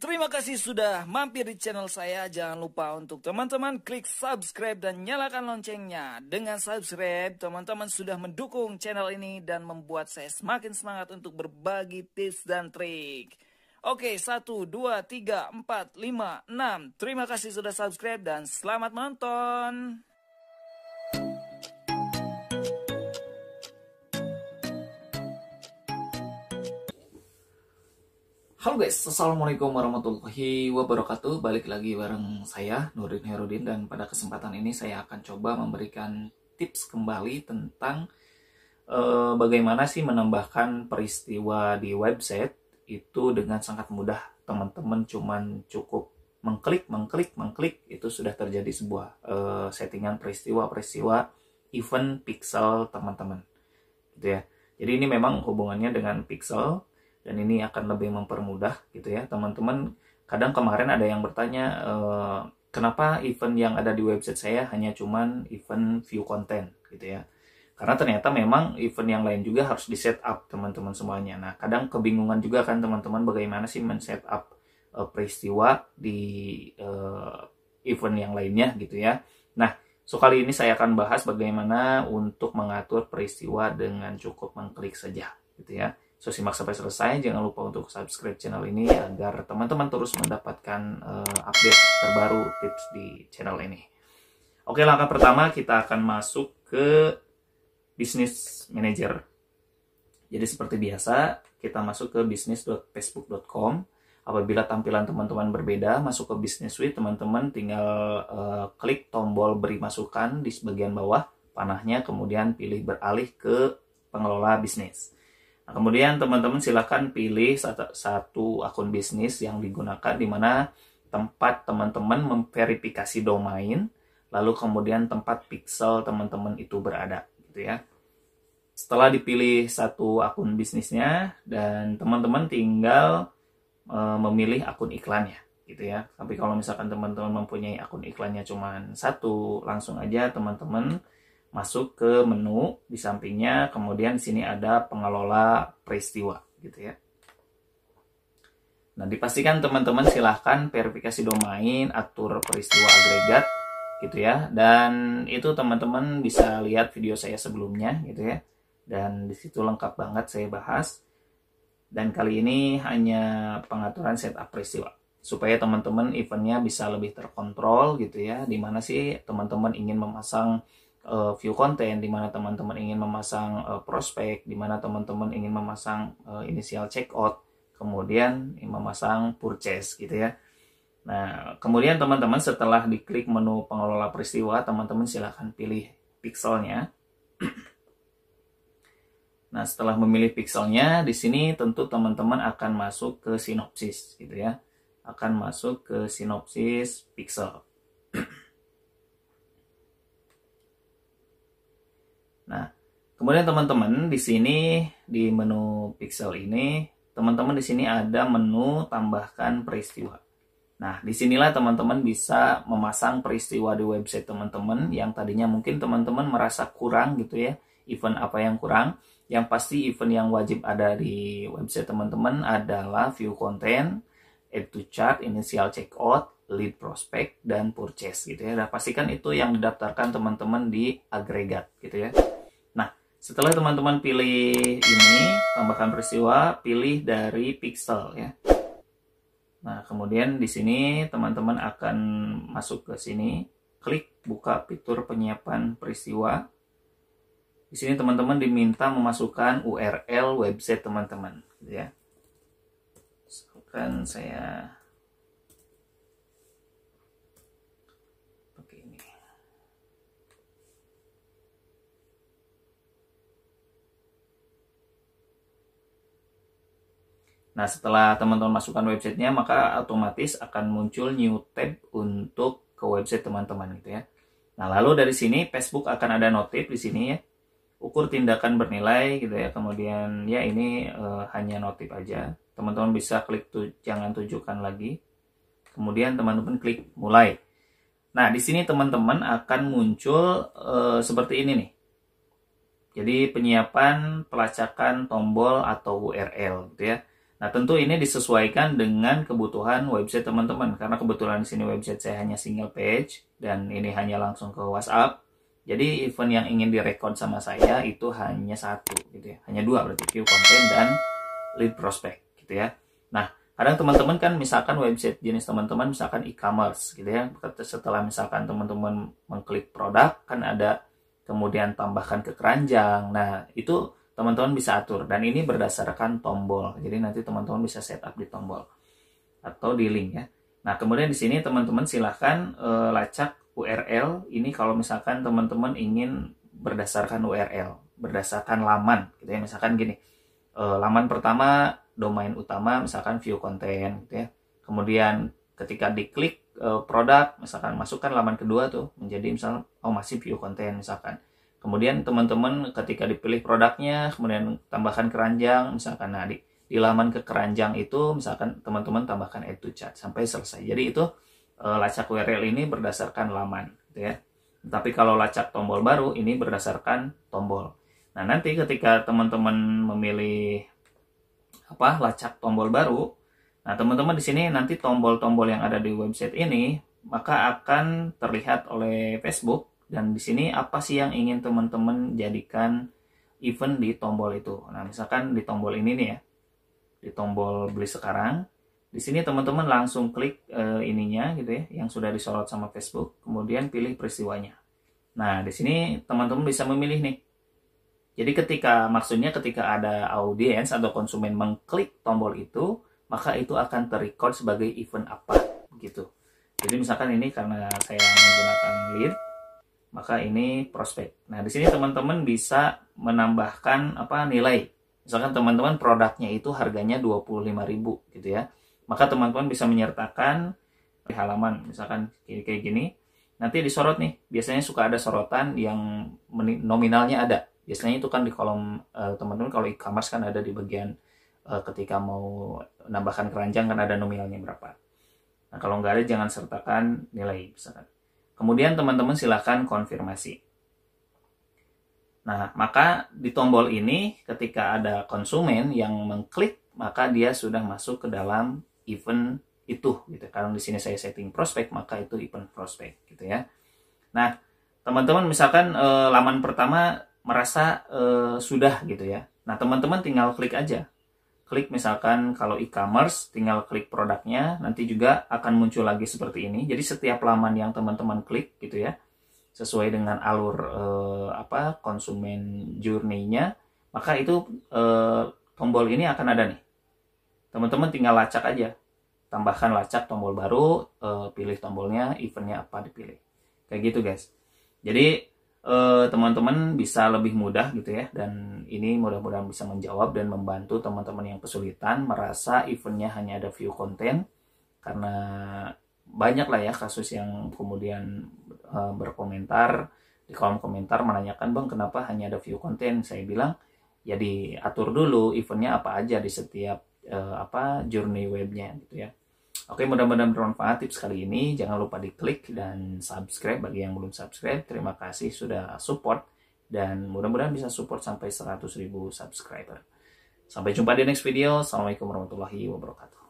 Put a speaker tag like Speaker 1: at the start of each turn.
Speaker 1: Terima kasih sudah mampir di channel saya. Jangan lupa untuk teman-teman klik subscribe dan nyalakan loncengnya. Dengan subscribe, teman-teman sudah mendukung channel ini dan membuat saya semakin semangat untuk berbagi tips dan trik. Oke, 1, 2, 3, 4, 5, 6. Terima kasih sudah subscribe dan selamat menonton. Halo guys, assalamualaikum warahmatullahi wabarakatuh. Balik lagi bareng saya Nurdin Herudin, dan pada kesempatan ini saya akan coba memberikan tips kembali tentang bagaimana sih menambahkan peristiwa di website itu dengan sangat mudah. Teman-teman cuman cukup mengklik itu sudah terjadi sebuah settingan peristiwa event pixel teman-teman, gitu ya. Jadi ini memang hubungannya dengan pixel. Dan ini akan lebih mempermudah gitu ya teman-teman. Kadang kemarin ada yang bertanya, kenapa event yang ada di website saya hanya cuman event view content gitu ya. Karena ternyata memang event yang lain juga harus di setup teman-teman semuanya. Nah kadang kebingungan juga kan teman-teman bagaimana sih men-setup peristiwa di event yang lainnya gitu ya. Nah kali ini saya akan bahas bagaimana untuk mengatur peristiwa dengan cukup mengklik saja gitu ya. So, simak sampai selesai. Jangan lupa untuk subscribe channel ini agar teman-teman terus mendapatkan update terbaru tips di channel ini. Oke, langkah pertama kita akan masuk ke Business Manager. Jadi seperti biasa, kita masuk ke business.facebook.com. Apabila tampilan teman-teman berbeda, masuk ke Business Suite, teman-teman tinggal klik tombol beri masukan di bagian bawah panahnya, kemudian pilih beralih ke pengelola bisnis. Nah, kemudian teman-teman silakan pilih satu akun bisnis yang digunakan, di mana tempat teman-teman memverifikasi domain, lalu kemudian tempat pixel teman-teman itu berada, gitu ya. Setelah dipilih satu akun bisnisnya, dan teman-teman tinggal memilih akun iklannya, gitu ya. Tapi kalau misalkan teman-teman mempunyai akun iklannya cuma satu, langsung aja teman-teman masuk ke menu di sampingnya, kemudian di sini ada pengelola peristiwa gitu ya. Nah, dipastikan teman-teman silahkan verifikasi domain, atur peristiwa agregat gitu ya. Dan itu teman-teman bisa lihat video saya sebelumnya gitu ya. Dan disitu lengkap banget saya bahas. Dan kali ini hanya pengaturan setup peristiwa supaya teman-teman eventnya bisa lebih terkontrol gitu ya. Dimana sih teman-teman ingin memasang view content, di mana teman-teman ingin memasang prospek, di mana teman-teman ingin memasang initial checkout, kemudian memasang purchase gitu ya. Nah, kemudian teman-teman setelah diklik menu pengelola peristiwa, teman-teman silahkan pilih pixelnya. Nah, setelah memilih pixelnya, di sini tentu teman-teman akan masuk ke sinopsis gitu ya. Akan masuk ke sinopsis pixel. Nah, kemudian teman-teman di sini di menu pixel ini, teman-teman di sini ada menu tambahkan peristiwa. Nah, disinilah teman-teman bisa memasang peristiwa di website teman-teman yang tadinya mungkin teman-teman merasa kurang gitu ya. Event apa yang kurang? Yang pasti event yang wajib ada di website teman-teman adalah view content, add to chart, initial checkout, lead prospect, dan purchase gitu ya. Dan pastikan itu yang didaftarkan teman-teman di agregat gitu ya. Nah, setelah teman-teman pilih ini, tambahkan peristiwa, pilih dari pixel ya. Nah, kemudian di sini teman-teman akan masuk ke sini, klik buka fitur penyiapan peristiwa. Di sini teman-teman diminta memasukkan URL website teman-teman gitu ya. Misalkan saya Nah, setelah teman-teman masukkan websitenya, maka otomatis akan muncul new tab untuk ke website teman-teman gitu ya. Nah, lalu dari sini Facebook akan ada notif di sini ya. Ukur tindakan bernilai gitu ya. Kemudian ya ini hanya notif aja. Teman-teman bisa klik jangan tunjukkan lagi. Kemudian teman-teman klik mulai. Nah, di sini teman-teman akan muncul seperti ini nih. Jadi penyiapan pelacakan tombol atau URL gitu ya. Nah, tentu ini disesuaikan dengan kebutuhan website teman-teman, karena kebetulan di sini website saya hanya single page dan ini hanya langsung ke WhatsApp. Jadi event yang ingin direkod sama saya itu hanya satu gitu ya, hanya dua, berarti view content dan lead prospect gitu ya. Nah, kadang teman-teman kan misalkan website jenis teman-teman misalkan e-commerce gitu ya, setelah misalkan teman-teman mengklik produk kan ada kemudian tambahkan ke keranjang. Nah, itu teman-teman bisa atur, dan ini berdasarkan tombol. Jadi nanti teman-teman bisa setup di tombol atau di link ya. Nah, kemudian di sini teman-teman silahkan lacak URL. Ini kalau misalkan teman-teman ingin berdasarkan URL, berdasarkan laman gitu ya. Misalkan gini, laman pertama domain utama misalkan view content gitu ya. Kemudian ketika diklik produk, misalkan masukkan laman kedua tuh menjadi misalnya masih view content misalkan. Kemudian teman-teman ketika dipilih produknya, kemudian tambahkan keranjang, misalkan di laman ke keranjang itu, misalkan teman-teman tambahkan add to chat sampai selesai. Jadi itu lacak URL ini berdasarkan laman, gitu ya. Tapi kalau lacak tombol baru ini berdasarkan tombol. Nah, nanti ketika teman-teman memilih lacak tombol baru, nah teman-teman di sini nanti tombol-tombol yang ada di website ini maka akan terlihat oleh Facebook. Dan di sini apa sih yang ingin teman-teman jadikan event di tombol itu. Nah, misalkan di tombol ini nih ya, di tombol beli sekarang, di sini teman-teman langsung klik ininya gitu ya, yang sudah disorot sama Facebook, kemudian pilih peristiwanya. Nah, di sini teman-teman bisa memilih nih. Jadi maksudnya ketika ada audiens atau konsumen mengklik tombol itu, maka itu akan terrecord sebagai event apa gitu. Jadi misalkan ini karena saya menggunakan lead, maka ini prospek. Nah, di sini teman-teman bisa menambahkan nilai. Misalkan teman-teman produknya itu harganya 25.000 gitu ya. Maka teman-teman bisa menyertakan di halaman misalkan kayak gini. Nanti disorot nih. Biasanya suka ada sorotan yang nominalnya ada. Biasanya itu kan di kolom teman-teman kalau e-commerce kan ada di bagian ketika mau nambahkan keranjang kan ada nominalnya berapa. Nah, kalau nggak ada jangan sertakan nilai misalkan. Kemudian teman-teman silahkan konfirmasi. Nah, maka di tombol ini ketika ada konsumen yang mengklik, maka dia sudah masuk ke dalam event itu gitu. Kalau di sini saya setting prospek, maka itu event prospek gitu ya. Nah, teman-teman misalkan laman pertama merasa sudah gitu ya. Nah, teman-teman tinggal klik aja. Klik misalkan kalau e-commerce tinggal klik produknya, nanti juga akan muncul lagi seperti ini. Jadi setiap laman yang teman-teman klik gitu ya, sesuai dengan alur konsumen journey-nya, maka itu tombol ini akan ada nih. Teman-teman tinggal lacak aja. Tambahkan lacak tombol baru, pilih tombolnya, eventnya apa dipilih. Kayak gitu guys. Jadi teman-teman bisa lebih mudah gitu ya, dan ini mudah-mudahan bisa menjawab dan membantu teman-teman yang kesulitan merasa eventnya hanya ada view content, karena banyak lah ya kasus yang kemudian berkomentar di kolom komentar menanyakan, bang kenapa hanya ada view content. Saya bilang ya diatur dulu eventnya apa aja di setiap journey webnya gitu ya. Oke, mudah-mudahan bermanfaat tips kali ini. Jangan lupa diklik dan subscribe bagi yang belum subscribe. Terima kasih sudah support. Dan mudah-mudahan bisa support sampai 100.000 subscriber. Sampai jumpa di next video. Assalamualaikum warahmatullahi wabarakatuh.